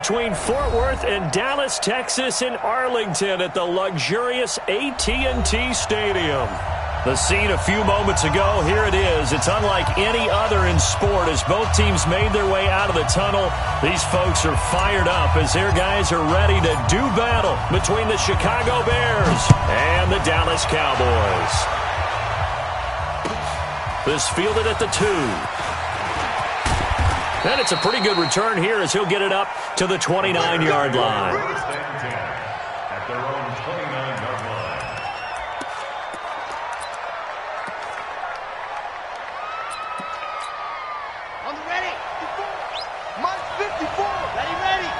Between Fort Worth and Dallas, Texas, and Arlington at the luxurious AT&T Stadium. The scene a few moments ago, here it is. It's unlike any other in sport as both teams made their way out of the tunnel. These folks are fired up as their guys are ready to do battle between the Chicago Bears and the Dallas Cowboys. This fielded at the 2. And it's a pretty good return here as he'll get it up to the 29-yard line. At their own 29-yard line. On the ready. 54. Mike 54. Ready.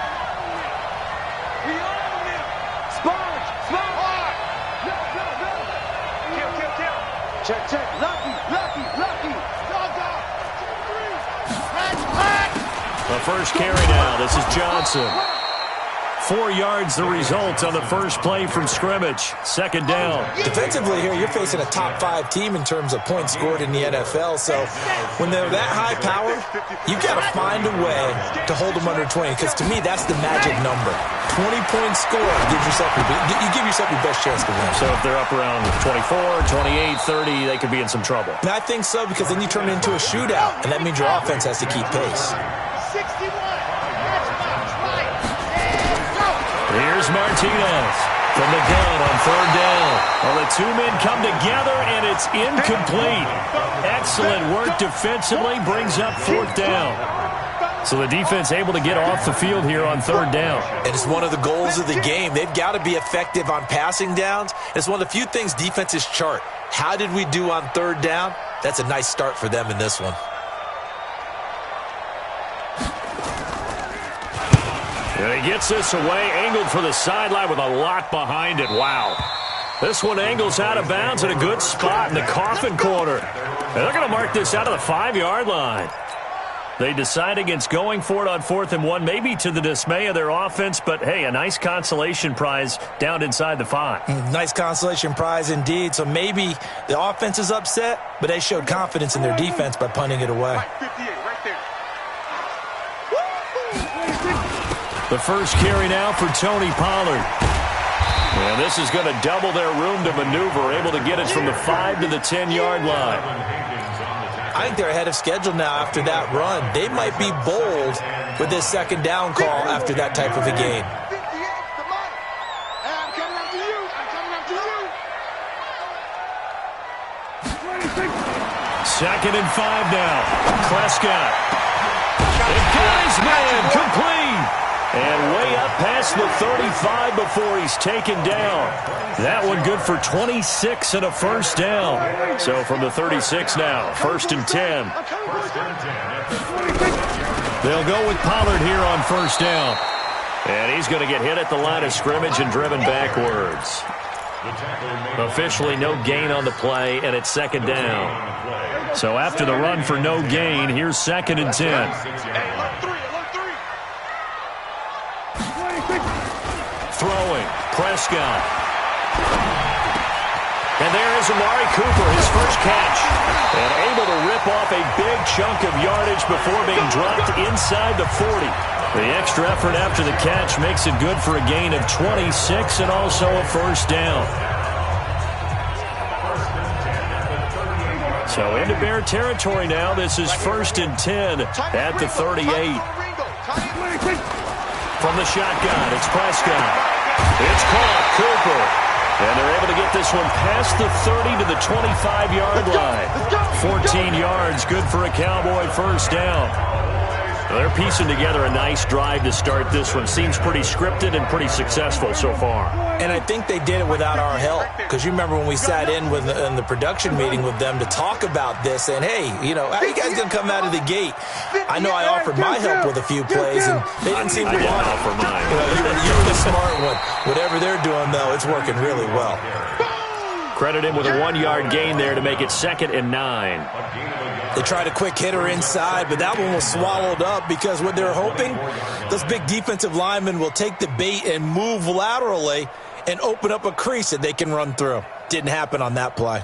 We on him. Sponge. Hard. No. Kill. Check. Lucky. The first carry now. This is Johnson. 4 yards the result on the first play from scrimmage. Second down. Defensively here, you're facing a top 5 team in terms of points scored in the NFL. So when they're that high power, you've got to find a way to hold them under 20. Because to me, that's the magic number. 20 points scored. You give yourself your best chance to win. So if they're up around 24, 28, 30, they could be in some trouble. And I think so, because then you turn it into a shootout. And that means your offense has to keep pace. 61. Here's Martinez from the gun on third down. Well, the two men come together, and it's incomplete. Excellent work defensively brings up fourth down. So the defense able to get off the field here on third down. And it's one of the goals of the game. They've got to be effective on passing downs. It's one of the few things defenses chart. How did we do on third down? That's a nice start for them in this one. And he gets this away, angled for the sideline with a lot behind it. Wow. This one angles out of bounds in a good spot in the coffin corner. And they're going to mark this out of the 5-yard line. They decide against going for it on 4th and 1, maybe to the dismay of their offense, but hey, a nice consolation prize down inside the 5. Nice consolation prize indeed. So maybe the offense is upset, but they showed confidence in their defense by punting it away. The first carry now for Tony Pollard. And this is going to double their room to maneuver, able to get it from the 5 to the 10-yard line. I think they're ahead of schedule now after that run. They might be bold with this second down call after that type of a game. Second and 5 now. Prescott. The guy's man complete. And way up past the 35 before he's taken down. That one good for 26 and a first down. So from the 36 now, 1st and 10. They'll go with Pollard here on first down. And he's going to get hit at the line of scrimmage and driven backwards. Officially no gain on the play, and it's second down. So after the run for no gain, here's 2nd and 10. Throwing, Prescott. And there is Amari Cooper, his first catch. And able to rip off a big chunk of yardage before being dropped inside the 40. The extra effort after the catch makes it good for a gain of 26 and also a first down. So into Bear territory now. This is 1st and 10 at the 38. From the shotgun, it's Prescott. It's caught, Cooper. And they're able to get this one past the 30 to the 25-yard line. 14 yards, good for a Cowboy first down. They're piecing together a nice drive to start this one. Seems pretty scripted and pretty successful so far. And I think they did it without our help. Because you remember when we sat in the production meeting with them to talk about this. And, hey, you know, how are you guys going to come out of the gate? I know I offered my help with a few plays, and they didn't seem to want it. Offer mine. You were the smart one. Whatever they're doing, though, it's working really well. Credit him with a 1-yard gain there to make it 2nd and 9. They tried a quick hitter inside, but that one was swallowed up because what they're hoping, those big defensive linemen will take the bait and move laterally and open up a crease that they can run through. Didn't happen on that play.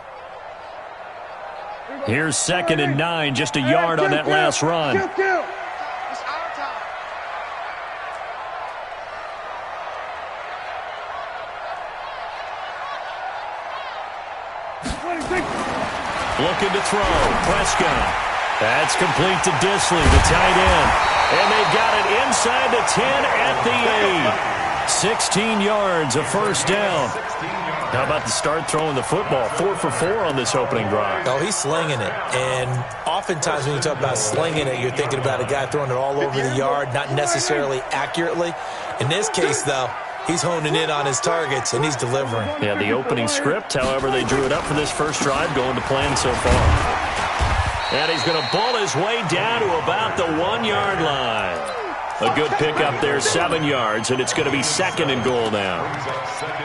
Here's 2nd and 9, just a yard on that last run. looking to throw. Prescott. That's complete to Disley, the tight end. And they've got it inside the 10 at the 8. 16 yards, a first down. How about the start throwing the football? 4 for 4 on this opening drive. Oh, he's slinging it. And oftentimes when you talk about slinging it, you're thinking about a guy throwing it all over the yard, not necessarily accurately. In this case, though, he's honing in on his targets, and he's delivering. Yeah, the opening script, however, they drew it up for this first drive, going to plan so far. And he's going to ball his way down to about the 1-yard line. A good pickup there, 7 yards, and it's going to be 2nd and goal now.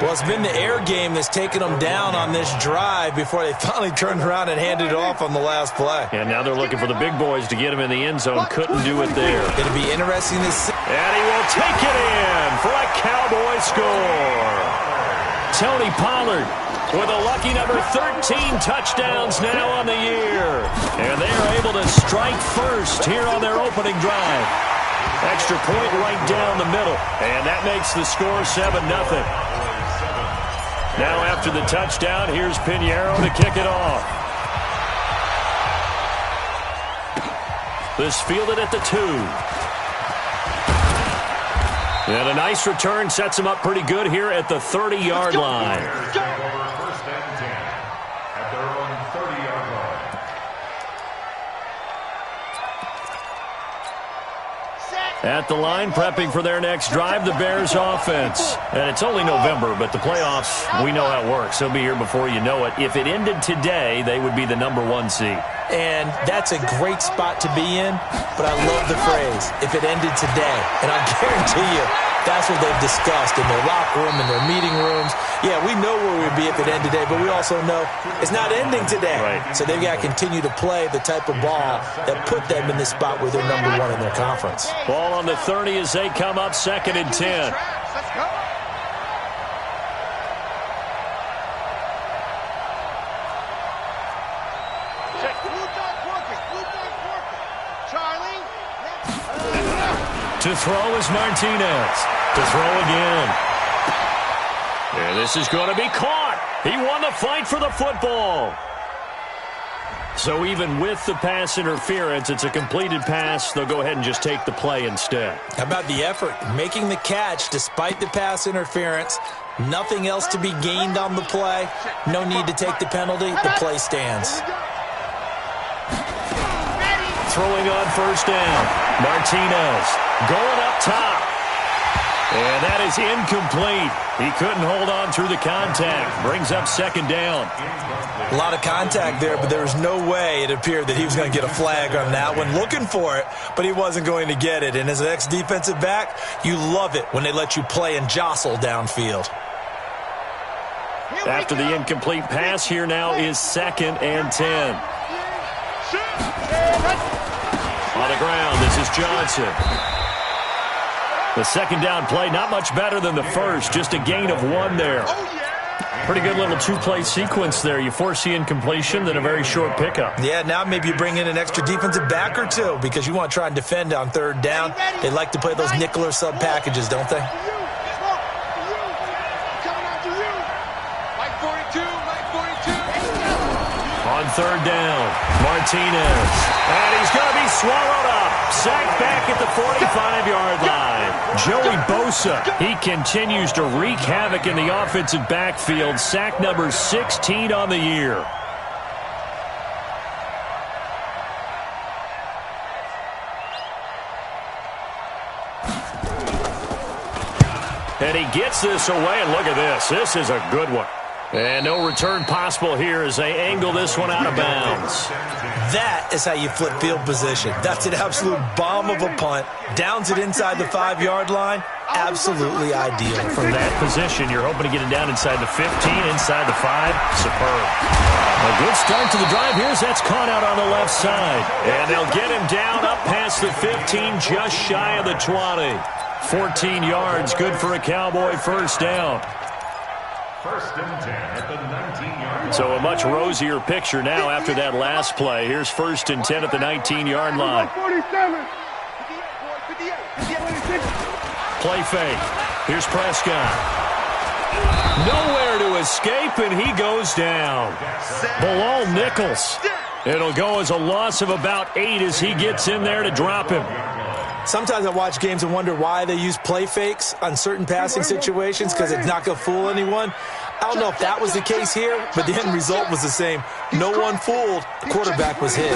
Well, it's been the air game that's taken them down on this drive before they finally turned around and handed it off on the last play. And now they're looking for the big boys to get him in the end zone. Couldn't do it there. It'll be interesting to see. And he will take it in for a Cowboy score. Tony Pollard with a lucky number 13 touchdowns now on the year. And they are able to strike first here on their opening drive. Extra point right down the middle. And that makes the score 7-0. Now after the touchdown, here's Pinheiro to kick it off. This fielded at the 2. And a nice return sets him up pretty good here at the 30-yard line. First and 10 at their own 30-yard line. At the line, prepping for their next drive, the Bears offense. And it's only November, but the playoffs, we know how it works. They'll be here before you know it. If it ended today, they would be the number 1 seed. And that's a great spot to be in, but I love the phrase, if it ended today. And I guarantee you, that's what they've discussed in their locker room, in their meeting rooms. Yeah, we know where we'd be if it ended today, but we also know it's not ending today. Right. So they've got to continue to play the type of ball that put them in the spot where they're number 1 in their conference. Ball on the 30 as they come up 2nd and 10. To throw is Martinez. To throw again. And this is going to be caught. He won the fight for the football. So even with the pass interference, it's a completed pass. They'll go ahead and just take the play instead. How about the effort? Making the catch despite the pass interference. Nothing else to be gained on the play. No need to take the penalty. The play stands. Throwing on first down. Martinez going up top. And that is incomplete. He couldn't hold on through the contact. Brings up 2nd down. A lot of contact there, but there was no way it appeared that he was going to get a flag on that one. Looking for it, but he wasn't going to get it. And as an ex-defensive back, you love it when they let you play and jostle downfield. After the incomplete pass, here now is 2nd and 10. On the ground, this is Johnson. The 2nd down play, not much better than the first, just a gain of 1 there. Pretty good little 2-play sequence there. You force the incompletion, then a very short pickup. Yeah, now maybe you bring in an extra defensive back or 2 because you want to try and defend on 3rd down. They like to play those nickel or sub packages, don't they? On 3rd down, Martinez. And he's going to be swallowed up. Sacked back at the 45-yard line. Joey Bosa, he continues to wreak havoc in the offensive backfield. Sack number 16 on the year. And he gets this away, and look at this. This is a good one. And no return possible here as they angle this one out of bounds. That is how you flip field position. That's an absolute bomb of a punt. Downs it inside the 5-yard line. Absolutely ideal. From that position, you're hoping to get it down inside the 15, inside the 5. Superb. A good start to the drive. Here's that's caught out on the left side. And they'll get him down up past the 15, just shy of the 20. 14 yards, good for a Cowboy first down. 1st and 10 at the 19-yard line. So a much rosier picture now after that last play. Here's 1st and 10 at the 19-yard line. 47. Play fake. Here's Prescott. Nowhere to escape, and he goes down. Bilal Nichols. It'll go as a loss of about 8 as he gets in there to drop him. Sometimes I watch games and wonder why they use play fakes on certain passing situations because it's not going to fool anyone. I don't know if that was the case here, but the end result was the same. No one fooled. The quarterback was hit.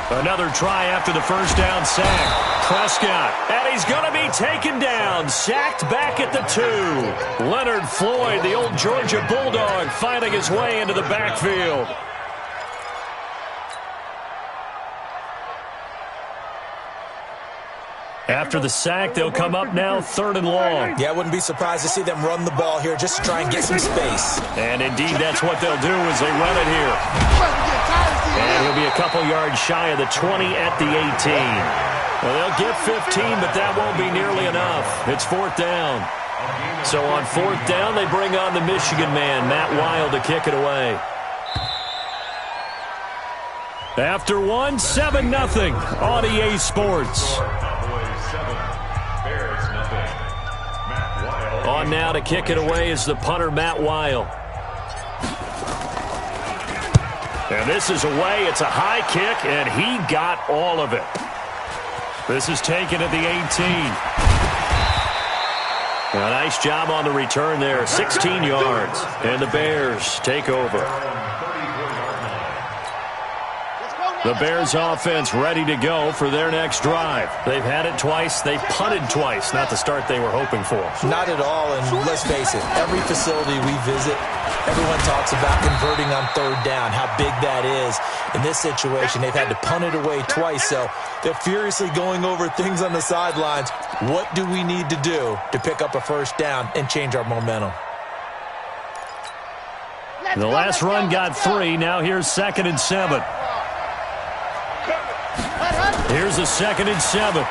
Another try after the first down sack. Prescott, and he's going to be taken down. Sacked back at the 2. Leonard Floyd, the old Georgia Bulldog, finding his way into the backfield. After the sack, they'll come up now 3rd and long. Yeah, I wouldn't be surprised to see them run the ball here just to try and get some space. And indeed, that's what they'll do as they run it here. And he'll be a couple yards shy of the 20 at the 18. Well, they'll get 15, but that won't be nearly enough. It's 4th down. So on 4th down, they bring on the Michigan man, Matt Wild, to kick it away. After one, 7-0 on EA Sports. On now to kick it away is the punter, Matt Weil. And this is away. It's a high kick, and he got all of it. This is taken at the 18. A nice job on the return there. 16 yards. And the Bears take over. The Bears offense ready to go for their next drive. They've had it twice. They've punted twice. Not the start they were hoping for. Not at all, and let's face it, every facility we visit, everyone talks about converting on 3rd down, how big that is. In this situation, they've had to punt it away twice, so they're furiously going over things on the sidelines. What do we need to do to pick up a 1st down and change our momentum? The last run got 3. Now here's 2nd and 7. Here's a 2nd and 7.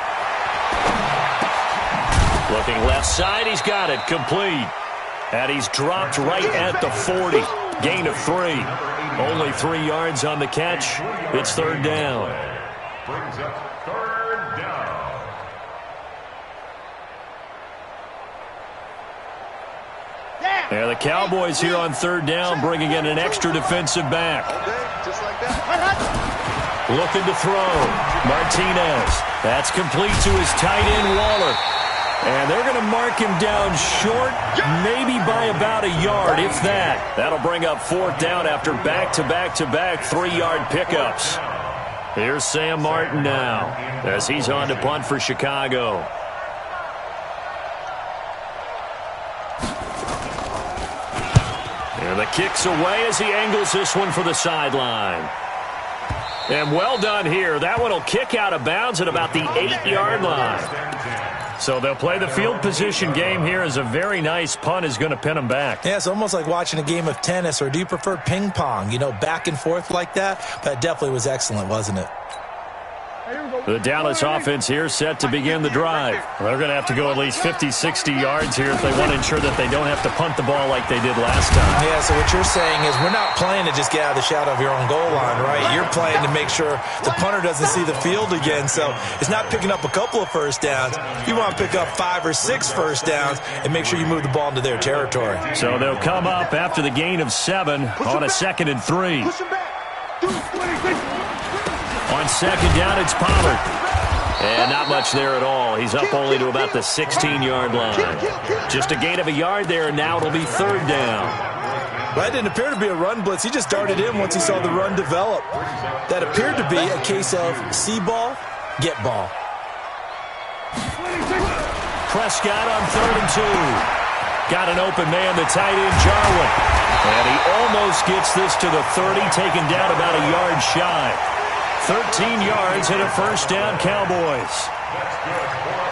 Looking left side, he's got it, complete. And he's dropped right at the 40. Gain of 3. Only 3 yards on the catch. It's 3rd down. Brings up 3rd down. And the Cowboys here on 3rd down, bringing in an extra defensive back. Just like that. Looking to throw. Martinez. That's complete to his tight end, Waller. And they're going to mark him down short, maybe by about a yard, if that. That'll bring up 4th down after back-to-back-to-back 3-yard pickups. Here's Sam Martin now as he's on to punt for Chicago. And the kick's away as he angles this one for the sideline. And well done here. That one will kick out of bounds at about the 8-yard line. So they'll play the field position game here as a very nice punt is going to pin them back. Yeah, it's almost like watching a game of tennis, or do you prefer ping pong? You know, back and forth like that? That definitely was excellent, wasn't it? The Dallas offense here set to begin the drive. They're going to have to go at least 50, 60 yards here if they want to ensure that they don't have to punt the ball like they did last time. Yeah, so what you're saying is we're not playing to just get out of the shadow of your own goal line, right? You're playing to make sure the punter doesn't see the field again. So it's not picking up a couple of 1st downs. You want to pick up 5 or 6 1st downs and make sure you move the ball into their territory. So they'll come up after the gain of 7 on a 2nd and 3. On 2nd down, it's Pollard. And not much there at all. He's up only to about the 16-yard line. Just a gain of a yard there, and now it'll be 3rd down. That didn't appear to be a run blitz. He just darted in once he saw the run develop. That appeared to be a case of see ball, get ball. Prescott on 3rd and 2. Got an open man, the tight end, Jarwin. And he almost gets this to the 30, taken down about a yard shy. 13 yards and a 1st down, Cowboys.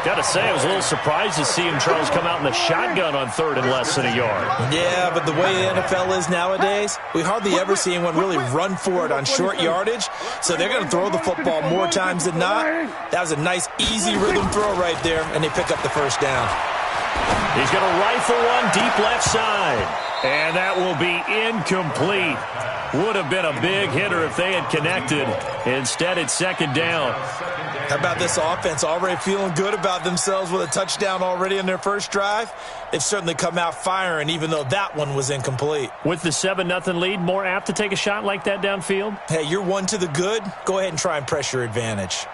Got to say, I was a little surprised to see him, Charles, come out in the shotgun on 3rd and less than a yard. Yeah, but the way the NFL is nowadays, we hardly ever see anyone really run for it on short yardage. So they're going to throw the football more times than not. That was a nice, easy rhythm throw right there, and they pick up the 1st down. He's going to rifle one deep left side. And that will be incomplete. Would have been a big hitter if they had connected. Instead, it's second down. How about this offense already feeling good about themselves with a touchdown already in their first drive? They've certainly come out firing, even though that one was incomplete. With the 7-0 lead, more apt to take a shot like that downfield? Hey, you're one to the good. Go ahead and try and press your advantage.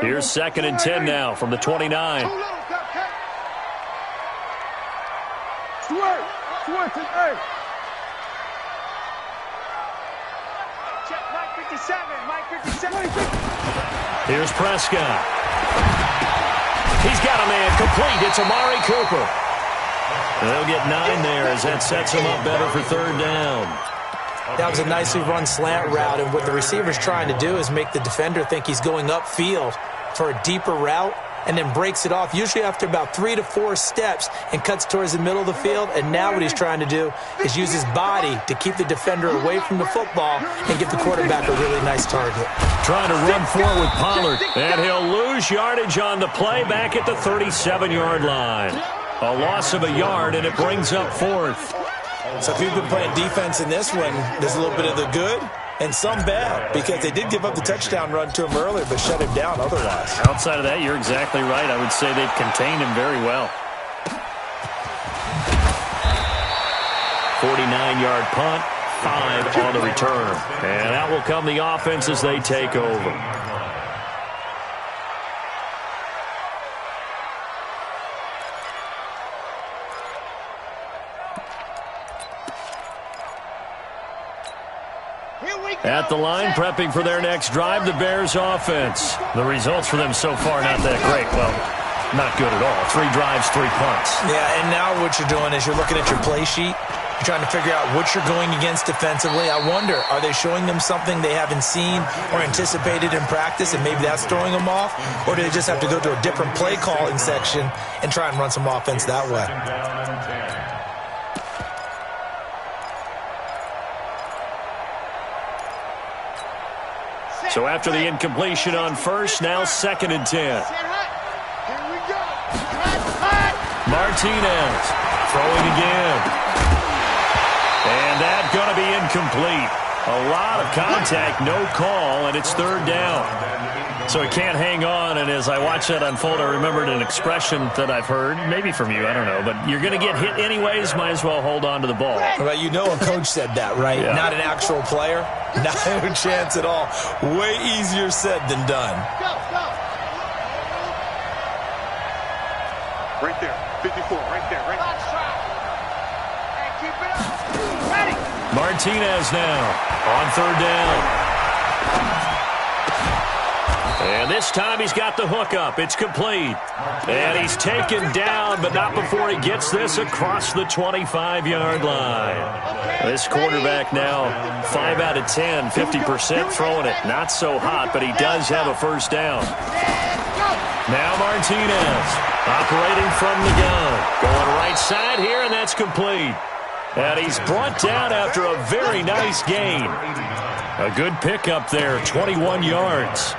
Here's 2nd and 10 now from the 29. Here's Prescott. He's got a man complete. It's Amari Cooper. They'll get 9 there as that sets him up better for third down. That was a nicely run slant route, and what the receiver's trying to do is make the defender think he's going upfield for a deeper route, and then breaks it off, usually after about 3 to 4 steps, and cuts towards the middle of the field. And now what he's trying to do is use his body to keep the defender away from the football and give the quarterback a really nice target. Trying to run forward with Pollard, and he'll lose yardage on the play back at the 37-yard line. A loss of a yard, and it brings up 4th. So if you've been playing defense in this one, there's a little bit of the good and some bad, because they did give up the touchdown run to him earlier, but shut him down otherwise. Outside of that, you're exactly right. I would say they've contained him very well. 49-yard punt, 5 on the return. And out will come the offense as they take over. At the line, prepping for their next drive, the Bears offense. The results for them so far, not that great. Well, not good at all. 3 drives, 3 punts. Yeah, and now what you're doing is you're looking at your play sheet. You're trying to figure out what you're going against defensively. I wonder, are they showing them something they haven't seen or anticipated in practice, and maybe that's throwing them off? Or do they just have to go to a different play calling section and try and run some offense that way? So after the incompletion on first, now 2nd and 10. Martinez throwing again. And that's going to be incomplete. A lot of contact, no call, and it's 3rd down. So he can't hang on, and as I watch that unfold, I remembered an expression that I've heard, maybe from you, I don't know, but you're going to get hit anyways, might as well hold on to the ball. Well, you know a coach said that, right? Yeah. Not an actual player. Not a chance at all. Way easier said than done. Right there, 54, right there, right there. And keep it up. Ready. Martinez now on 3rd down. And this time he's got the hook up. It's complete. And he's taken down, but not before he gets this across the 25-yard line. This quarterback now 5 out of 10, 50% throwing it. Not so hot, but he does have a first down. Now Martinez operating from the gun. Going right side here, and that's complete. And he's brought down after a very nice gain. A good pickup there, 21 yards.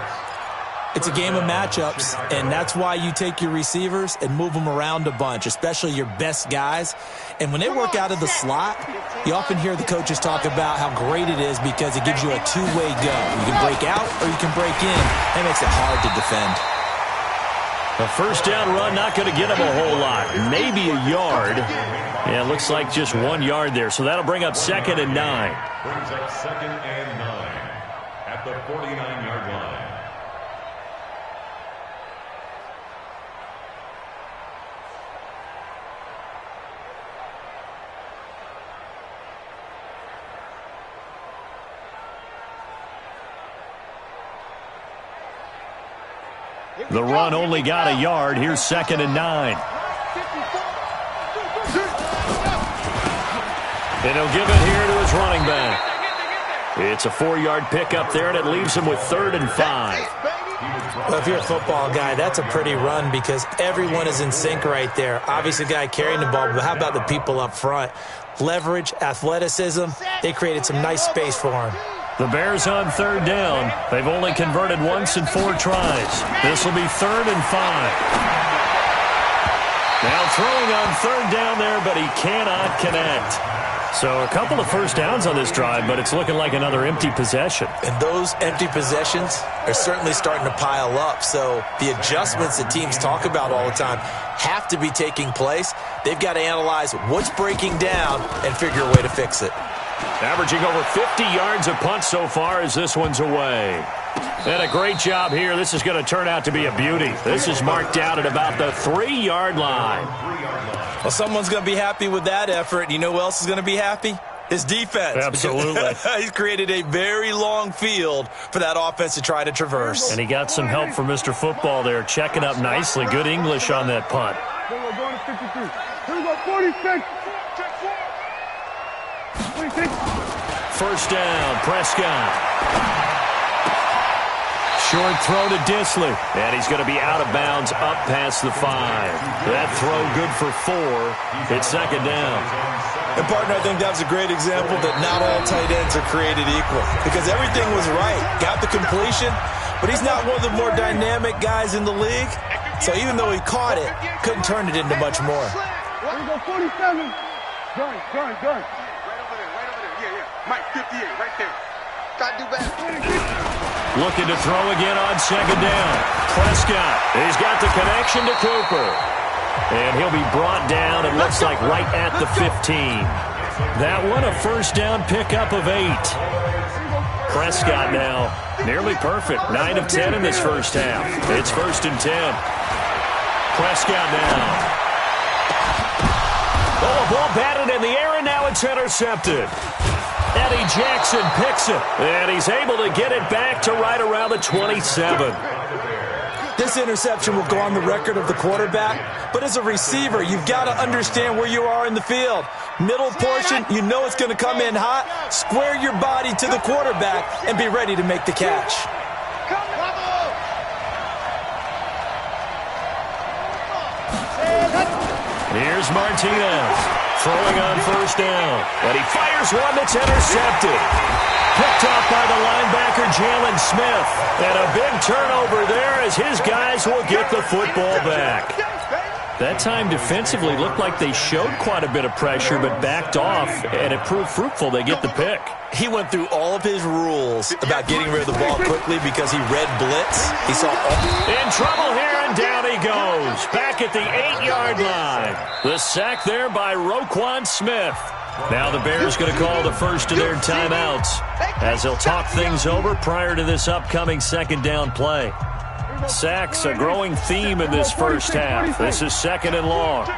It's a game of matchups, and that's why you take your receivers and move them around a bunch, especially your best guys. And when they work out of the slot, you often hear the coaches talk about how great it is because it gives you a two-way go. You can break out or you can break in. That makes it hard to defend. A first down run, not going to get him a whole lot. Maybe a yard. Yeah, it looks like just 1 yard there. So that'll bring up 2nd and 9. Brings up 2nd and 9 at the 49-yard line. The run only got a yard. Here's 2nd and 9. And he'll give it here to his running back. It's a 4-yard pickup there, and it leaves him with 3rd and 5. Well, if you're a football guy, that's a pretty run because everyone is in sync right there. Obviously, the guy carrying the ball, but how about the people up front? Leverage, athleticism, they created some nice space for him. The Bears on 3rd down. They've only converted once in 4 tries. This will be 3rd and 5. Now throwing on third down there, but he cannot connect. So a couple of first downs on this drive, but it's looking like another empty possession. And those empty possessions are certainly starting to pile up. So the adjustments that teams talk about all the time have to be taking place. They've got to analyze what's breaking down and figure a way to fix it. Averaging over 50 yards a punt so far as this one's away. And a great job here. This is going to turn out to be a beauty. This is marked out at about the 3-yard line. Well, someone's going to be happy with that effort. You know who else is going to be happy? His defense. Absolutely. He's created a very long field for that offense to try to traverse. And he got some help from Mr. Football there, checking up nicely. Good English on that punt. Here we go, going to 53. Here we go, 46. 46. First down, Prescott. Short throw to Disley. And he's going to be out of bounds up past the 5. That throw good for 4. It's second down. And, partner, I think that was a great example that not all tight ends are created equal. Because everything was right. Got the completion, but he's not one of the more dynamic guys in the league. So even though he caught it, couldn't turn it into much more. Here we go, 47. Gun. Right over there. Yeah. Mike, 58, right there. Gotta do better. Looking to throw again on second down. Prescott, he's got the connection to Cooper. And he'll be brought down, it looks like, right at the 15. That one, a first down pickup of 8. Prescott now, nearly perfect. 9 of 10 in this first half. It's 1st and 10. Prescott now. Oh, ball batted in the air, and now it's intercepted. Eddie Jackson picks it, and he's able to get it back to right around the 27. This interception will go on the record of the quarterback, but as a receiver, you've got to understand where you are in the field. Middle portion, you know it's going to come in hot. Square your body to the quarterback and be ready to make the catch. Here's Martinez. Throwing on first down. And he fires one that's intercepted. Picked off by the linebacker, Jalen Smith. And a big turnover there as his guys will get the football back. That time defensively looked like they showed quite a bit of pressure but backed off, and it proved fruitful. They get the pick. He went through all of his rules about getting rid of the ball quickly because he read blitz. He saw in trouble here, and down he goes. Back at the 8-yard line. The sack there by Roquan Smith. Now the Bears going to call the first of their timeouts as they'll talk things over prior to this upcoming second down play. Sacks, a growing theme in this first half. This is second and long. To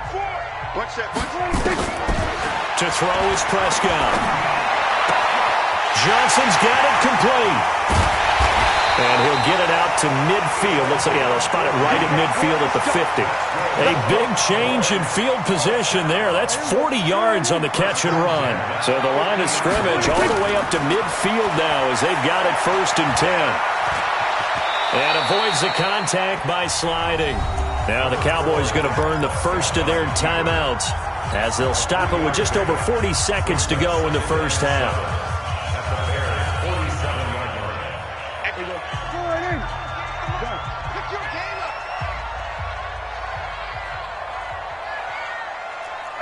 throw is Prescott. Johnson's got it complete. And he'll get it out to midfield. Looks like, yeah, they'll spot it right at midfield at the 50. A big change in field position there. That's 40 yards on the catch and run. So the line of scrimmage all the way up to midfield now as they've got it 1st and 10. And avoids the contact by sliding. Now the Cowboys going to burn the first of their timeouts as they'll stop it with just over 40 seconds to go in the first half.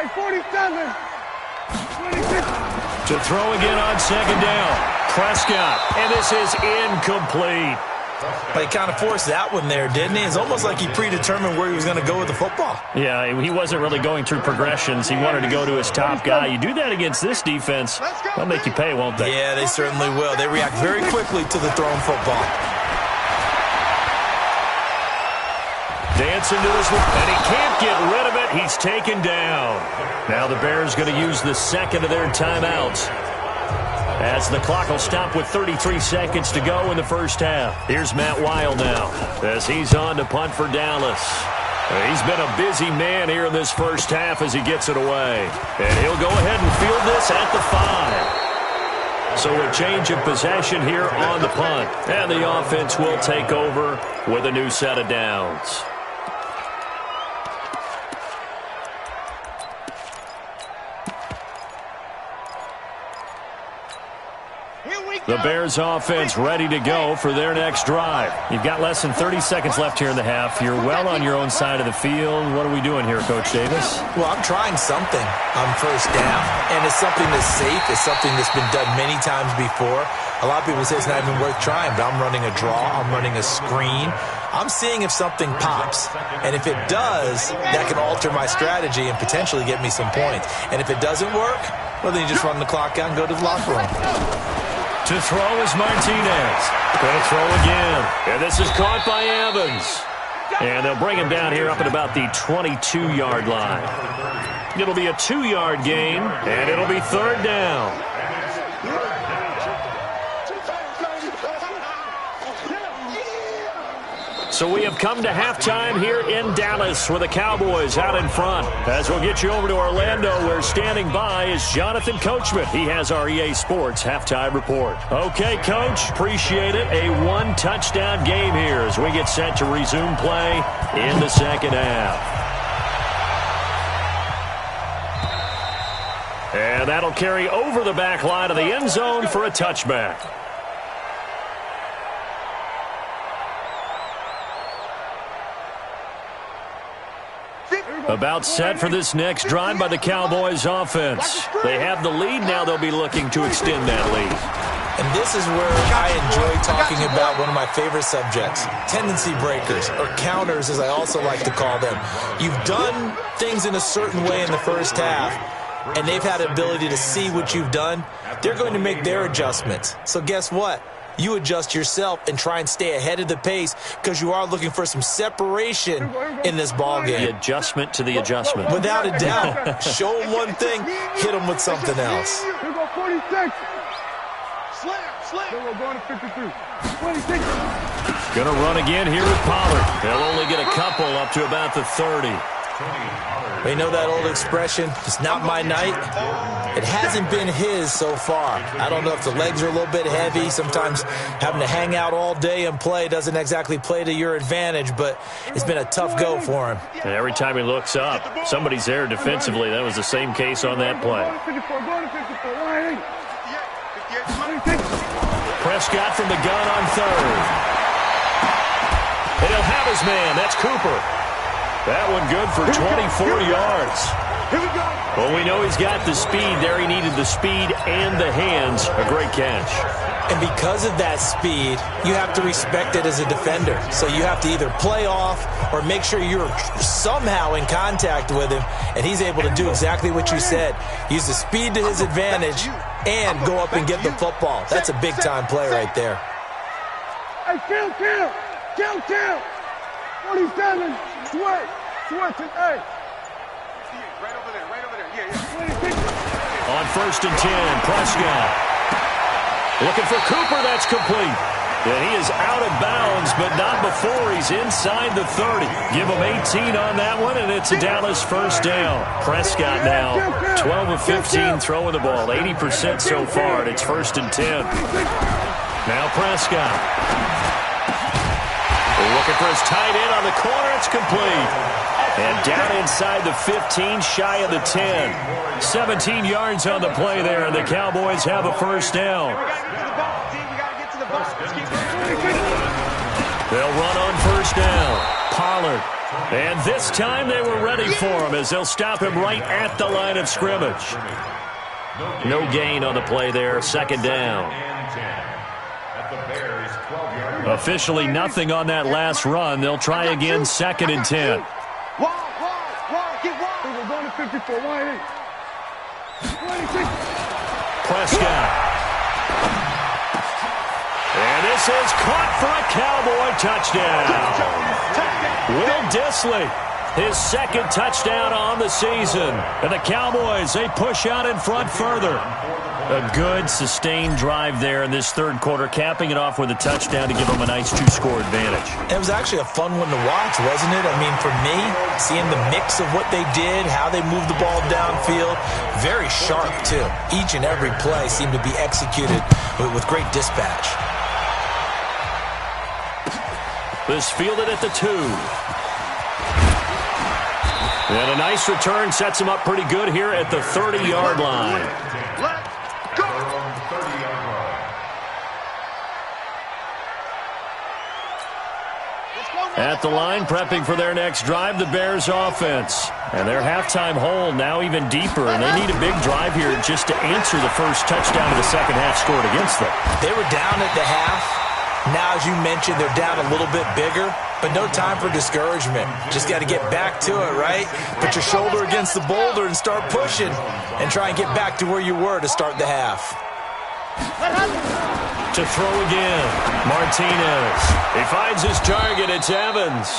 Hey, 47. 26. To throw again on second down. Prescott, and this is incomplete. He kind of forced that one there, didn't he? It's almost like he predetermined where he was going to go with the football. Yeah, he wasn't really going through progressions. He wanted to go to his top guy. You do that against this defense, they'll make you pay, won't they? Yeah, they certainly will. They react very quickly to the thrown football. Dancing to his left, and he can't get rid of it. He's taken down. Now the Bears going to use the second of their timeouts as the clock will stop with 33 seconds to go in the first half. Here's Matt Weil now as he's on to punt for Dallas. He's been a busy man here in this first half as he gets it away. And he'll go ahead and field this at the 5. So a change of possession here on the punt. And the offense will take over with a new set of downs. Here we The Bears offense ready to go for their next drive. You've got less than 30 seconds left here in the half. You're well on your own side of the field. What are we doing here, Coach Davis? Well, I'm trying something on first down, and it's something that's safe. It's something that's been done many times before. A lot of people say it's not even worth trying, but I'm running a draw. I'm running a screen. I'm seeing if something pops. And if it does, that can alter my strategy and potentially get me some points. And if it doesn't work, well, then you just run the clock out and go to the locker room. To throw is Martinez. Going to throw again. And this is caught by Evans. And they'll bring him down here up at about the 22-yard line. It'll be a 2-yard gain, and it'll be third down. So we have come to halftime here in Dallas with the Cowboys out in front. As we'll get you over to Orlando, where standing by is Jonathan Coachman. He has our EA Sports halftime report. Okay, Coach, appreciate it. A one-touchdown game here as we get set to resume play in the second half. And that'll carry over the back line of the end zone for a touchback. About set for this next drive by the Cowboys offense. They have the lead. Now they'll be looking to extend that lead. And this is where I enjoy talking about one of my favorite subjects, tendency breakers, or counters as I also like to call them. You've done things in a certain way in the first half, and they've had the ability to see what you've done. They're going to make their adjustments. So guess what? You adjust yourself and try and stay ahead of the pace because you are looking for some separation in this ballgame. The adjustment to the adjustment. Without a doubt. Show them one thing, hit them with something else. Here go 46. Slam. Here we're going to 53. 26. Going to run again here with Pollard. They'll only get a couple up to about the 30. We know that old expression, it's not my night. It hasn't been his so far. I don't know if the legs are a little bit heavy. Sometimes having to hang out all day and play doesn't exactly play to your advantage, but it's been a tough go for him. And every time he looks up, somebody's there defensively. That was the same case on that play. Prescott from the gun on third. And he'll have his man. That's Cooper. That one good for 24 yards. Well, we know he's got the speed there. He needed the speed and the hands. A great catch. And because of that speed, you have to respect it as a defender. So you have to either play off or make sure you're somehow in contact with him, and he's able to do exactly what you said. Use the speed to his advantage and go up and get the football. That's a big-time play right there. Hey, kill. 47. Switch it, hey. Right over there. Yeah. On 1st and 10, Prescott. Looking for Cooper, that's complete. And he is out of bounds, but not before he's inside the 30. Give him 18 on that one, and it's a Dallas first down. Prescott now, 12 of 15 throwing the ball, 80% so far, and it's 1st and 10. Now Prescott. Looking for his tight end on the corner. It's complete. And down inside the 15, shy of the 10. 17 yards on the play there, and the Cowboys have a first down. They'll run on first down. Pollard. And this time they were ready for him as they'll stop him right at the line of scrimmage. No gain on the play there. Second down. Officially nothing on that last run. They'll try again, 2nd and 10. We're going to 54. Prescott. And this is caught for a Cowboy touchdown. Will Dissly, his 2nd touchdown on the season. And the Cowboys, they push out in front further. A good, sustained drive there in this 3rd quarter, capping it off with a touchdown to give them a nice 2-score advantage. It was actually a fun one to watch, wasn't it? I mean, for me, seeing the mix of what they did, how they moved the ball downfield, very sharp, too. Each and every play seemed to be executed with great dispatch. This fielded at the 2. And a nice return sets him up pretty good here at the 30-yard line. At the line, prepping for their next drive, the Bears offense. And their halftime hole now even deeper, and they need a big drive here just to answer the first touchdown of the second half scored against them. They were down at the half. Now, as you mentioned, they're down a little bit bigger, but no time for discouragement. Just got to get back to it, right? Put your shoulder against the boulder and start pushing and try and get back to where you were to start the half. To throw again, Martinez. He finds his target. It's Evans.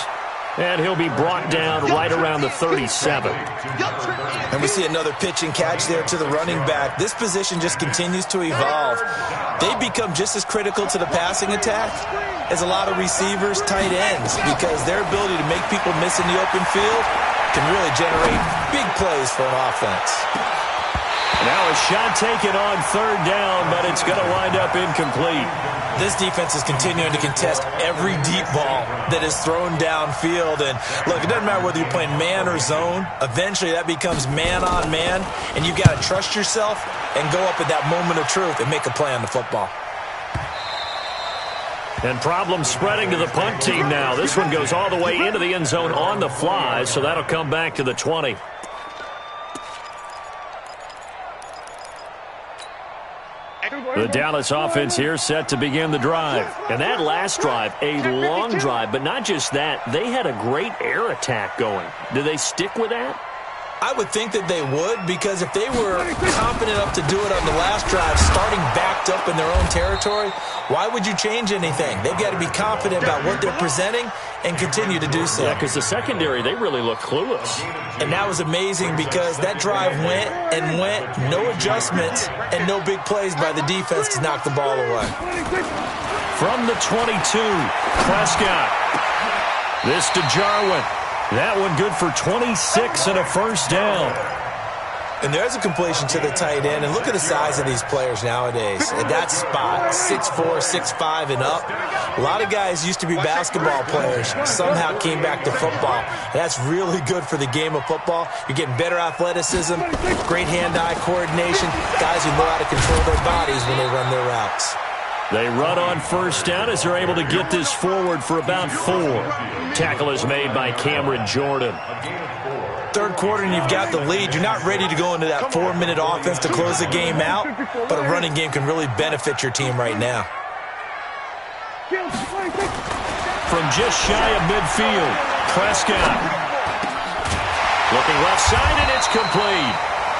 And he'll be brought down right around the 37. And we see another pitch and catch there to the running back. This position just continues to evolve. They become just as critical to the passing attack as a lot of receivers, tight ends, because their ability to make people miss in the open field can really generate big plays for an offense. Now a shot taken on third down, but it's going to wind up incomplete. This defense is continuing to contest every deep ball that is thrown downfield. And look, it doesn't matter whether you're playing man or zone. Eventually that becomes man on man, and you've got to trust yourself and go up at that moment of truth and make a play on the football. And problems spreading to the punt team now. This one goes all the way into the end zone on the fly, so that'll come back to the 20. The Dallas offense here set to begin the drive. And that last drive, a long drive, but not just that, they had a great air attack going. Do they stick with that? I would think that they would, because if they were confident enough to do it on the last drive, starting backed up in their own territory, why would you change anything? They've got to be confident about what they're presenting and continue to do so. Yeah, because the secondary, they really look clueless. And that was amazing because that drive went and went, no adjustments and no big plays by the defense to knock the ball away. From the 22, Prescott. This to Jarwin. That one good for 26 and a first down. And there's a completion to the tight end. And look at the size of these players nowadays. At that spot, 6'4", 6'5", and up. A lot of guys used to be basketball players, somehow came back to football. And that's really good for the game of football. You're getting better athleticism, great hand-eye coordination, guys who know how to control their bodies when they run their routes. They run on first down as they're able to get this forward for about 4. Tackle is made by Cameron Jordan. Third quarter and you've got the lead. You're not ready to go into that 4-minute offense to close the game out, but a running game can really benefit your team right now. From just shy of midfield, Prescott. Looking left side, and it's complete.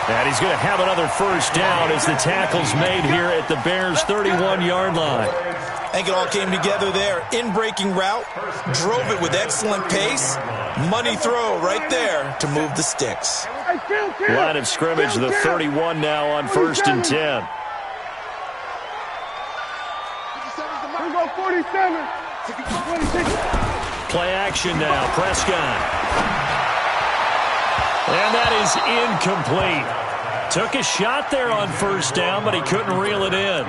And he's going to have another first down as the tackle's made here at the Bears' 31-yard line. I think it all came together there. In-breaking route, drove it with excellent pace. Money throw right there to move the sticks. Line of scrimmage, the 31 now on 1st and 10. Play action now, Prescott. And that is incomplete. Took a shot there on first down, but he couldn't reel it in.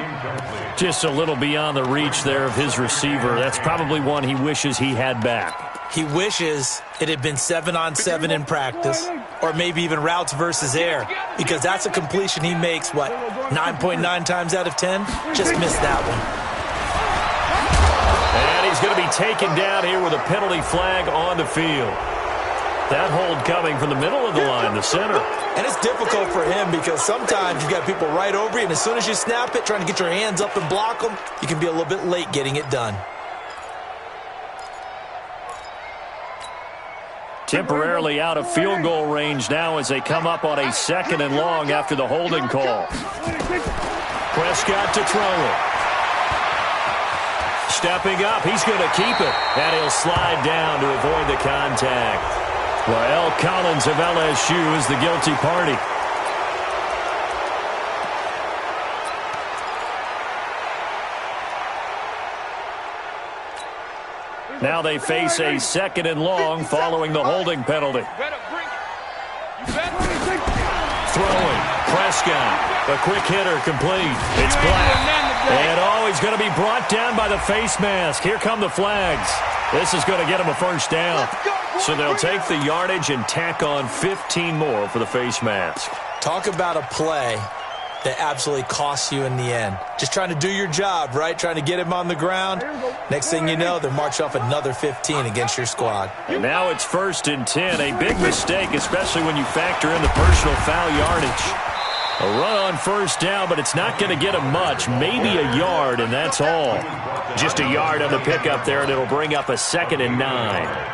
Just a little beyond the reach there of his receiver. That's probably one he wishes he had back. He wishes it had been 7-on-7 in practice, or maybe even routes versus air, because that's a completion he makes, 9.9 times out of 10? Just missed that one. And he's going to be taken down here with a penalty flag on the field. That hold coming from the middle of the line, the center. And it's difficult for him because sometimes you've got people right over you, and as soon as you snap it, trying to get your hands up and block them, you can be a little bit late getting it done. Temporarily out of field goal range now as they come up on a 2nd and long after the holding call. Prescott to throw it. Stepping up, he's going to keep it. And he'll slide down to avoid the contact. Well, Collins of LSU is the guilty party. Now they face a 2nd and long following the holding penalty. Throwing, Prescott. A quick hitter complete. It's Black. And he's going to be brought down by the face mask. Here come the flags. This is going to get him a first down. So they'll take the yardage and tack on 15 more for the face mask. Talk about a play that absolutely costs you in the end. Just trying to do your job, right? Trying to get him on the ground. Next thing you know, they're marching off another 15 against your squad. And now it's 1st and 10. A big mistake, especially when you factor in the personal foul yardage. A run on 1st down, but it's not going to get him much. Maybe a yard, and that's all. Just a yard on the pickup there, and it'll bring up a 2nd and 9.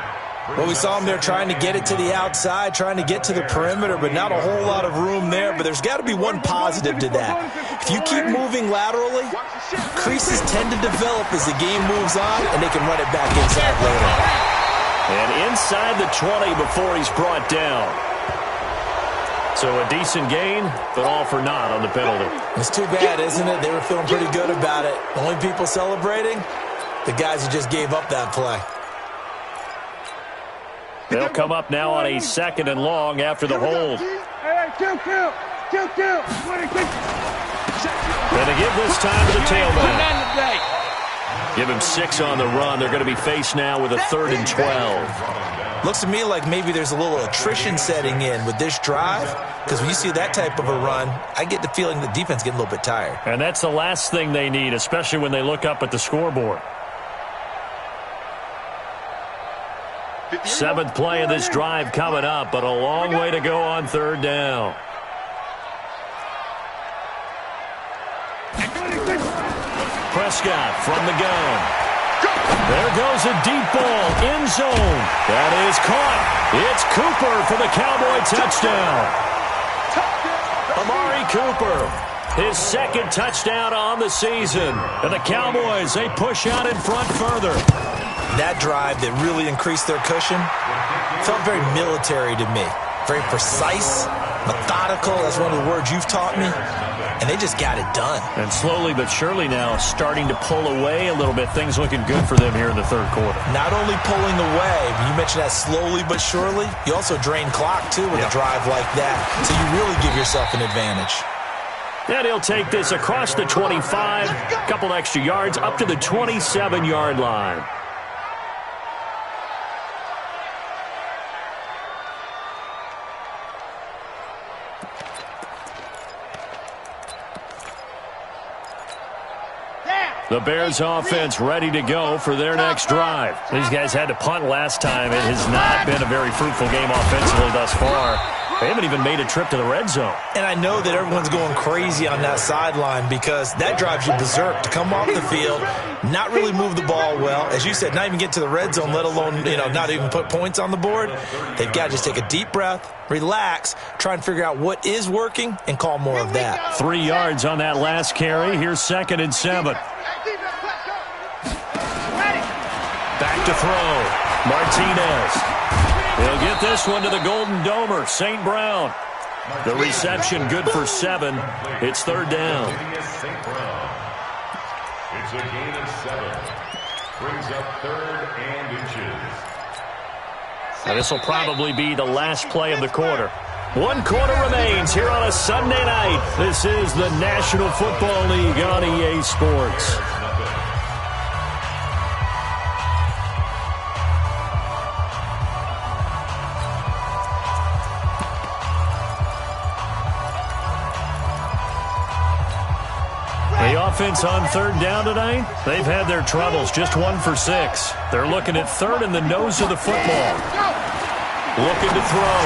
Well, we saw him there trying to get it to the outside, trying to get to the perimeter, but not a whole lot of room there. But there's got to be one positive to that. If you keep moving laterally, creases tend to develop as the game moves on, and they can run it back inside later. And inside the 20 before he's brought down. So a decent gain, but all for naught on the penalty. It's too bad, isn't it? They were feeling pretty good about it. The only people celebrating, the guys who just gave up that play. They'll come up now on a 2nd and long after the hold. Kill. And to give this time to the tailback. Give him 6 on the run. They're going to be faced now with a 3rd and 12. Looks to me like maybe there's a little attrition setting in with this drive, because when you see that type of a run, I get the feeling the defense getting a little bit tired. And that's the last thing they need, especially when they look up at the scoreboard. 7th play of this drive coming up, but a long way to go on 3rd down. Prescott from the gun. There goes a deep ball, end zone. That is caught. It's Cooper for the Cowboy touchdown. Amari Cooper, his 2nd touchdown on the season. And the Cowboys, they push out in front further. That drive that really increased their cushion felt very military to me. Very precise, methodical. That's one of the words you've taught me. And they just got it done. And slowly but surely now starting to pull away a little bit. Things looking good for them here in the 3rd quarter. Not only pulling away, you mentioned that slowly but surely, you also drain clock, too, with a drive like that. So you really give yourself an advantage. And he'll take this across the 25, a couple extra yards, up to the 27-yard line. The Bears offense ready to go for their next drive. These guys had to punt last time. It has not been a very fruitful game offensively thus far. They haven't even made a trip to the red zone. And I know that everyone's going crazy on that sideline because that drives you berserk to come off the field, not really move the ball well. As you said, not even get to the red zone, let alone, not even put points on the board. They've got to just take a deep breath, relax, try and figure out what is working, and call more of that. 3 yards on that last carry. Here's 2nd and 7. Back to throw. Martinez. He'll get this one to the Golden Domer, St. Brown. The reception good for 7. It's 3rd down. It's a gain of 7. Brings up 3rd and inches. Now this will probably be the last play of the quarter. 1 quarter remains here on a Sunday night. This is the National Football League on EA Sports. The offense on 3rd down tonight, they've had their troubles, just 1 for 6. They're looking at 3rd in the nose of the football. Looking to throw.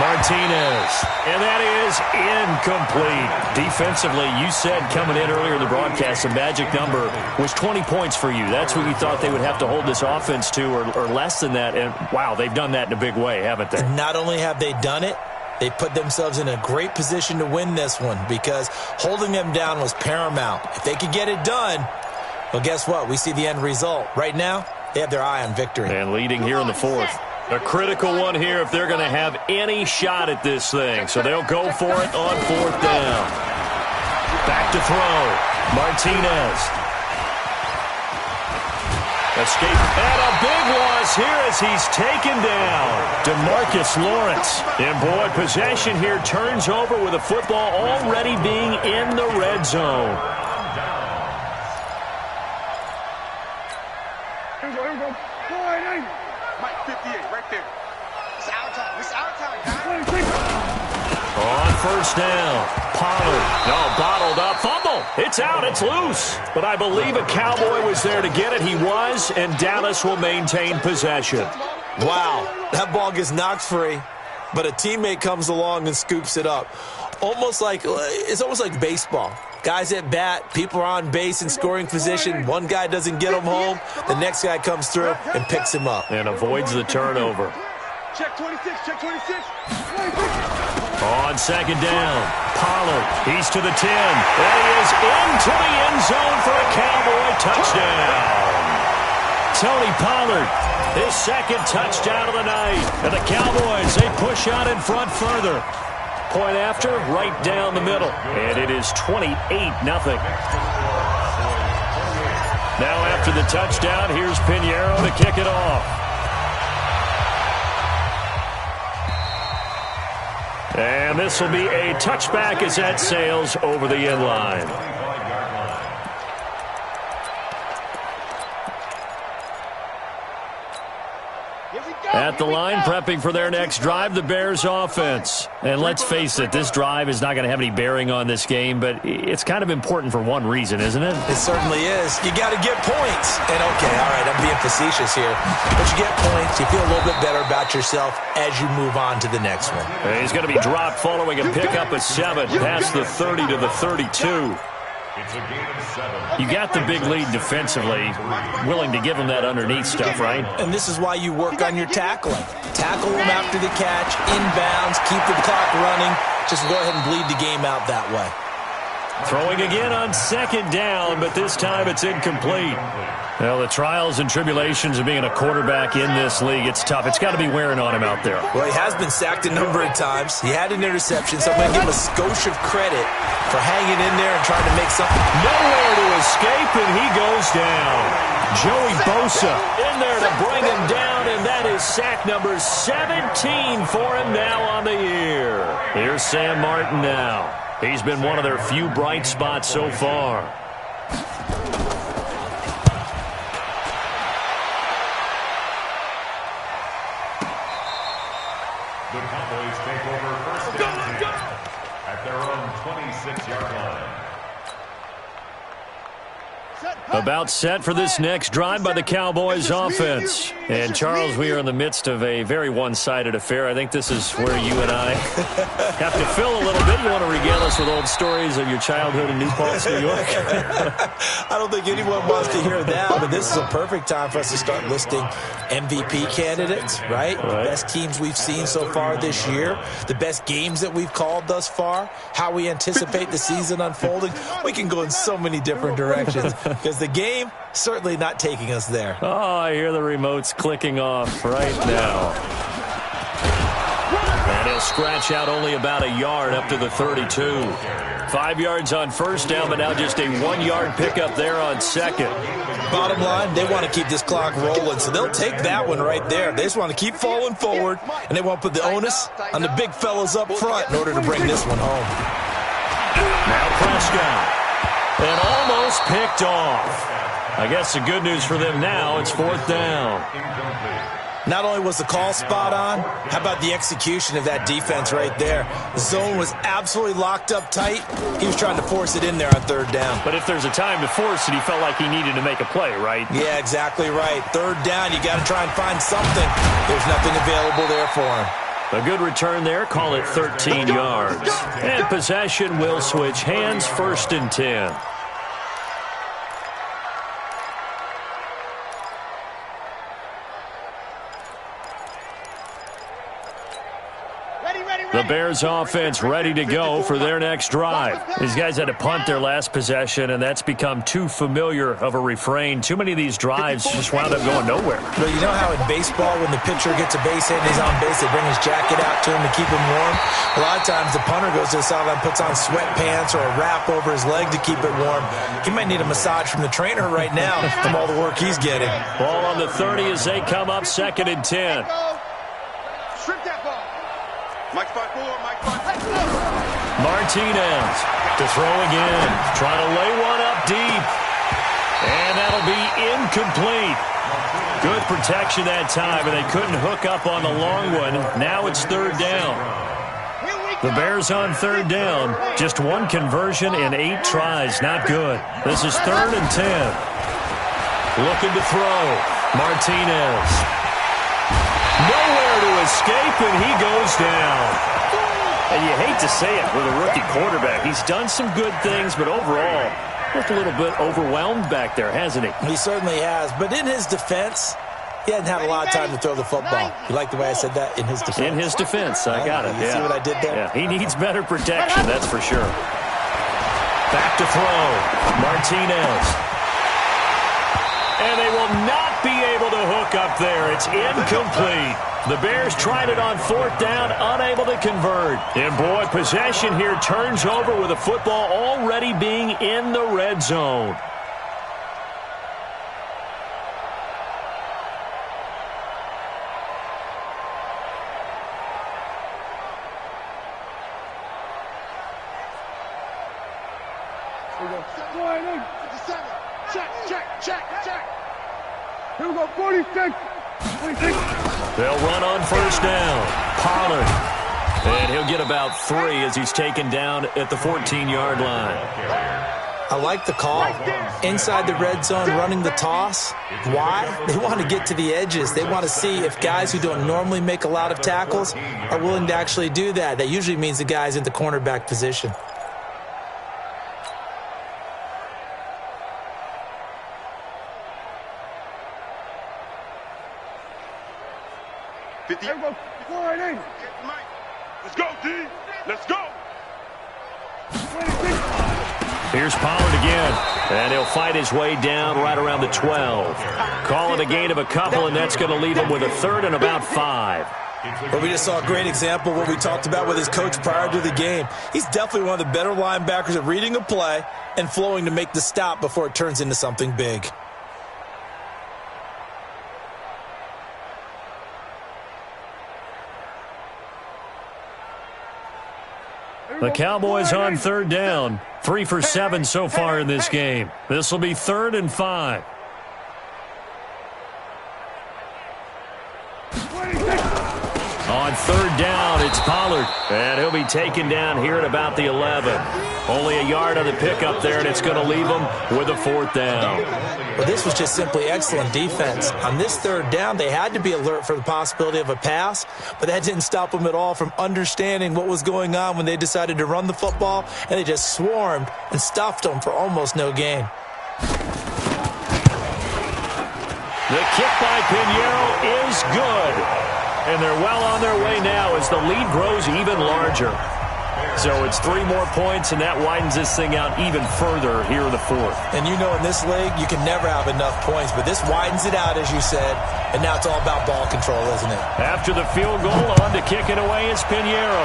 Martinez. And that is incomplete. Defensively, you said coming in earlier in the broadcast, the magic number was 20 points for you. That's what you thought they would have to hold this offense to, or less than that. And, wow, they've done that in a big way, haven't they? And not only have they done it, they put themselves in a great position to win this one because holding them down was paramount. If they could get it done, well, guess what? We see the end result. Right now, they have their eye on victory. And leading here in the 4th. A critical one here if they're going to have any shot at this thing. So they'll go for it on 4th down. Back to throw. Martinez. Escape. And a big loss here as he's taken down. DeMarcus Lawrence. And boy, possession here turns over with the football already being in the red zone. Here we go. 480. Mike 58 right there. It's our time. It's our time, guys. On first down. Pollard. No, bottled up. Fumble. It's out. It's loose. But I believe a Cowboy was there to get it. He was, and Dallas will maintain possession. Wow. That ball gets knocked free, but a teammate comes along and scoops it up. It's almost like baseball. Guys at bat, people are on base in scoring position. One guy doesn't get him home. The next guy comes through and picks him up. And avoids the turnover. Check 26, check 26. On second down, Pollard. He's to the 10. And he is into the end zone for a Cowboy touchdown. Tony Pollard, his second touchdown of the night. And the Cowboys, they push out in front further. Point after, right down the middle. And it is 28-0. Now after the touchdown, here's Pinheiro to kick it off. And this will be a touchback as that sails over the end line. At the line, prepping for their next drive, the Bears offense. And let's face it, this drive is not going to have any bearing on this game, but it's kind of important for one reason, isn't it? It certainly is. You got to get points. And okay, all right, I'm being facetious here. But you get points, you feel a little bit better about yourself as you move on to the next one. And he's going to be dropped following a pickup of 7 past the 30 to the 32. It's a game of 7. You got the big lead defensively, willing to give them that underneath stuff, right? And this is why you work on your tackling. Tackle them after the catch, inbounds, keep the clock running. Just go ahead and bleed the game out that way. Throwing again on second down, but this time it's incomplete. Well, the trials and tribulations of being a quarterback in this league, it's tough. It's got to be wearing on him out there. Well, he has been sacked a number of times. He had an interception, so I'm going to give him a skosh of credit for hanging in there and trying to make something. Nowhere to escape, and he goes down. Joey Bosa in there to bring him down, and that is sack number 17 for him now on the year. Here's Sam Martin now. He's been one of their few bright spots so far. The Cowboys take over first down 10 at their own 26-yard line. About set for this next drive by the Cowboys offense. And, Charles, we are in the midst of a very one-sided affair. I think this is where you and I have to fill a little bit. You want to regale us with old stories of your childhood in New Paltz, New York? I don't think anyone wants to hear that, but this is a perfect time for us to start listing MVP candidates, right? The best teams we've seen so far this year, the best games that we've called thus far, how we anticipate the season unfolding. We can go in so many different directions because the game certainly not taking us there. Oh, I hear the remotes clicking off right now. And he'll scratch out only about a yard up to the 32. 5 yards on first down, but now just a 1-yard pickup there on second. Bottom line, they want to keep this clock rolling, so they'll take that one right there. They just want to keep falling forward, and they want to put the onus on the big fellas up front in order to bring this one home. Now Prescott. And almost picked off. I guess the good news for them now, it's 4th down. Not only was the call spot on, how about the execution of that defense right there? The zone was absolutely locked up tight. He was trying to force it in there on 3rd down. But if there's a time to force it, he felt like he needed to make a play, right? Yeah, exactly right. 3rd down, you got to try and find something. There's nothing available there for him. A good return there, call it 13 yards. And possession will switch hands, 1st and 10. The Bears offense ready to go for their next drive. These guys had to punt their last possession, and that's become too familiar of a refrain. Too many of these drives just wound up going nowhere. But you know how in baseball, when the pitcher gets a base hit and he's on base, they bring his jacket out to him to keep him warm? A lot of times the punter goes to the sideline, puts on sweatpants or a wrap over his leg to keep it warm. He might need a massage from the trainer right now from all the work he's getting. Ball on the 30 as they come up 2nd and 10. Strip that ball. Mike 5-4, Mike 5-4. Martinez to throw again. Trying to lay one up deep. And that'll be incomplete. Good protection that time, but they couldn't hook up on the long one. Now it's 3rd down. The Bears on third down. Just one conversion in 8 tries. Not good. This is 3rd and 10. Looking to throw. Martinez. Nowhere to escape, and he goes down. And you hate to say it with a rookie quarterback. He's done some good things, but overall, looked a little bit overwhelmed back there, hasn't he? He certainly has. But in his defense, he hadn't had a lot of time to throw the football. You like the way I said that? In his defense. In his defense. I got it. You see what I did there? Yeah, he needs better protection, that's for sure. Back to throw. Martinez. And they will not be able to hook up there. It's incomplete. The Bears tried it on 4th down, unable to convert. And, boy, possession here turns over with the football already being in the red zone. Here we go, 46. They'll run on 1st down. Pollard. And he'll get about 3 as he's taken down at the 14-yard line. I like the call. Inside the red zone, running the toss. Why? They want to get to the edges. They want to see if guys who don't normally make a lot of tackles are willing to actually do that. That usually means the guy's in the cornerback position. Let's go, D. Let's go. Here's Pollard again, and he'll fight his way down right around the 12. Call it a gain of a couple, and that's going to leave him with a 3rd and about 5. Well, we just saw a great example of what we talked about with his coach prior to the game. He's definitely one of the better linebackers at reading a play and flowing to make the stop before it turns into something big. The Cowboys on 3rd down. 3 for 7 so far in this game. This will be 3rd and 5. On 3rd down, it's Pollard. And he'll be taken down here at about the 11. Only a yard on the pickup there, and it's going to leave him with a 4th down. Well, this was just simply excellent defense. On this 3rd down, they had to be alert for the possibility of a pass, but that didn't stop them at all from understanding what was going on when they decided to run the football, and they just swarmed and stuffed them for almost no gain. The kick by Pinheiro is good. And they're well on their way now as the lead grows even larger. So it's 3 more points, and that widens this thing out even further here in the 4th. And you know in this league, you can never have enough points, but this widens it out, as you said, and now it's all about ball control, isn't it? After the field goal, on to kick it away is Pinheiro.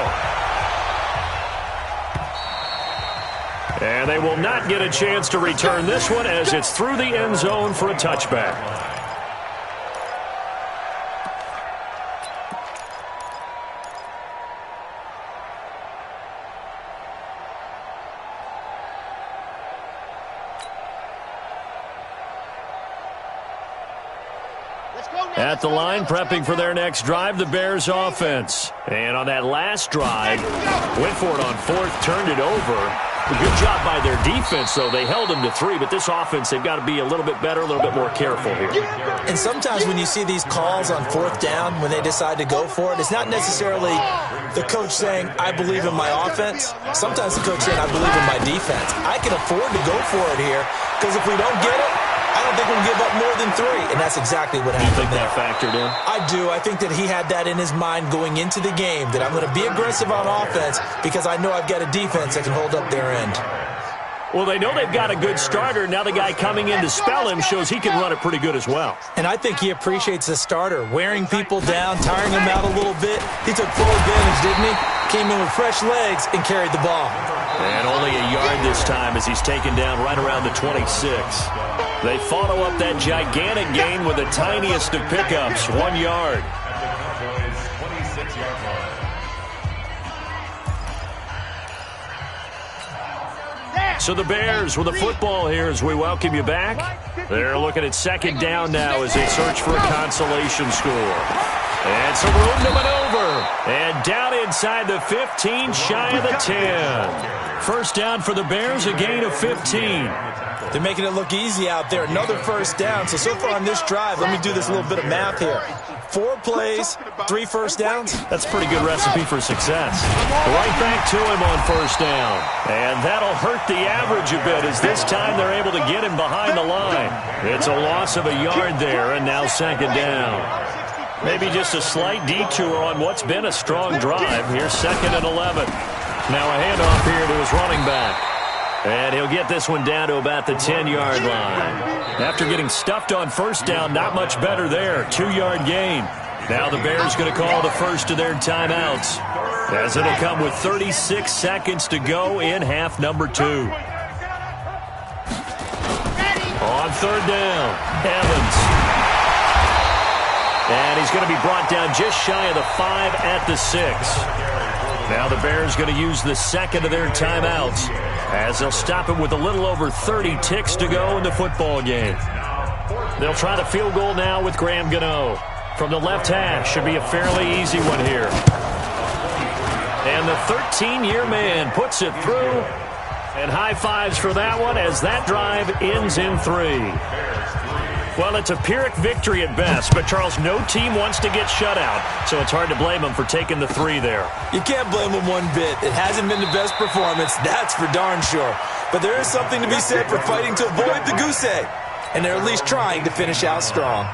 And they will not get a chance to return this one as it's through the end zone for a touchback. At the line, prepping for their next drive, the Bears offense. And on that last drive, went for it on 4th, turned it over. A good job by their defense, though. They held them to 3, but this offense, they've got to be a little bit better, a little bit more careful here. And sometimes when you see these calls on 4th down, when they decide to go for it, it's not necessarily the coach saying, I believe in my offense. Sometimes the coach saying, I believe in my defense. I can afford to go for it here, because if we don't get it, I don't think we'll give up more than 3, and that's exactly what happened. You think that factored in? I do. I think that he had that in his mind going into the game, that I'm going to be aggressive on offense because I know I've got a defense that can hold up their end. Well, they know they've got a good starter. Now the guy coming in to spell him shows he can run it pretty good as well. And I think he appreciates the starter, wearing people down, tiring them out a little bit. He took full advantage, didn't he? Came in with fresh legs and carried the ball. And only a yard this time as he's taken down right around the 26. They follow up that gigantic gain with the tiniest of pickups, 1 yard. So the Bears with the football here as we welcome you back. They're looking at 2nd down now as they search for a consolation score. And some room to maneuver. And down inside the 15, shy of the 10. First down for the Bears, a gain of 15. They're making it look easy out there. Another first down. So far on this drive, let me do this little bit of math here. 4 plays, 3 first downs. That's a pretty good recipe for success. Right back to him on first down. And that'll hurt the average a bit as this time they're able to get him behind the line. It's a loss of a yard there, and now second down. Maybe just a slight detour on what's been a strong drive. Here's 2nd and 11. Now a handoff here to his running back. And he'll get this one down to about the 10-yard line. After getting stuffed on first down, not much better there. 2-yard gain. Now the Bears going to call the first of their timeouts, as it'll come with 36 seconds to go in half number 2. On third down, Evans. And he's going to be brought down just shy of the 5 at the 6. Now the Bears going to use the second of their timeouts, as they'll stop it with a little over 30 ticks to go in the football game. They'll try the field goal now with Graham Gano. From the left hash, should be a fairly easy one here. And the 13-year man puts it through. And high fives for that one as that drive ends in 3. Well, it's a Pyrrhic victory at best, but, Charles, no team wants to get shut out, so it's hard to blame them for taking the 3 there. You can't blame them one bit. It hasn't been the best performance, that's for darn sure. But there is something to be said for fighting to avoid the goose egg, and they're at least trying to finish out strong.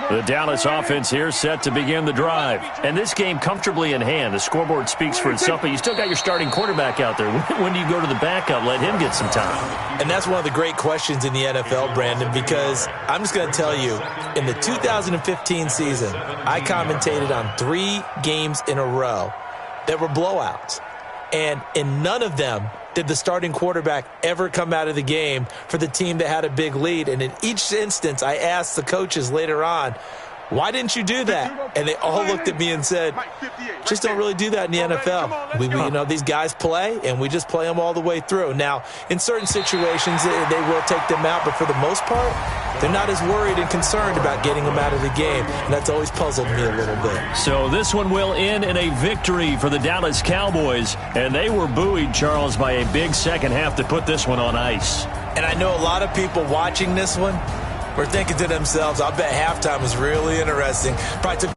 The Dallas offense here set to begin the drive. And this game comfortably in hand. The scoreboard speaks for itself, but you still got your starting quarterback out there. When do you go to the backup, let him get some time? And that's one of the great questions in the NFL, Brandon, because I'm just going to tell you, in the 2015 season, I commentated on 3 games in a row that were blowouts. And in none of them did the starting quarterback ever come out of the game for the team that had a big lead. And in each instance, I asked the coaches later on, why didn't you do that? And they all looked at me and said, just don't really do that in the NFL. We you know, these guys play, and we just play them all the way through. Now, in certain situations, they will take them out, but for the most part, they're not as worried and concerned about getting them out of the game. And that's always puzzled me a little bit. So this one will end in a victory for the Dallas Cowboys. And they were buoyed, Charles, by a big second half to put this one on ice. And I know a lot of people watching this one were thinking to themselves, I bet halftime was really interesting. Probably took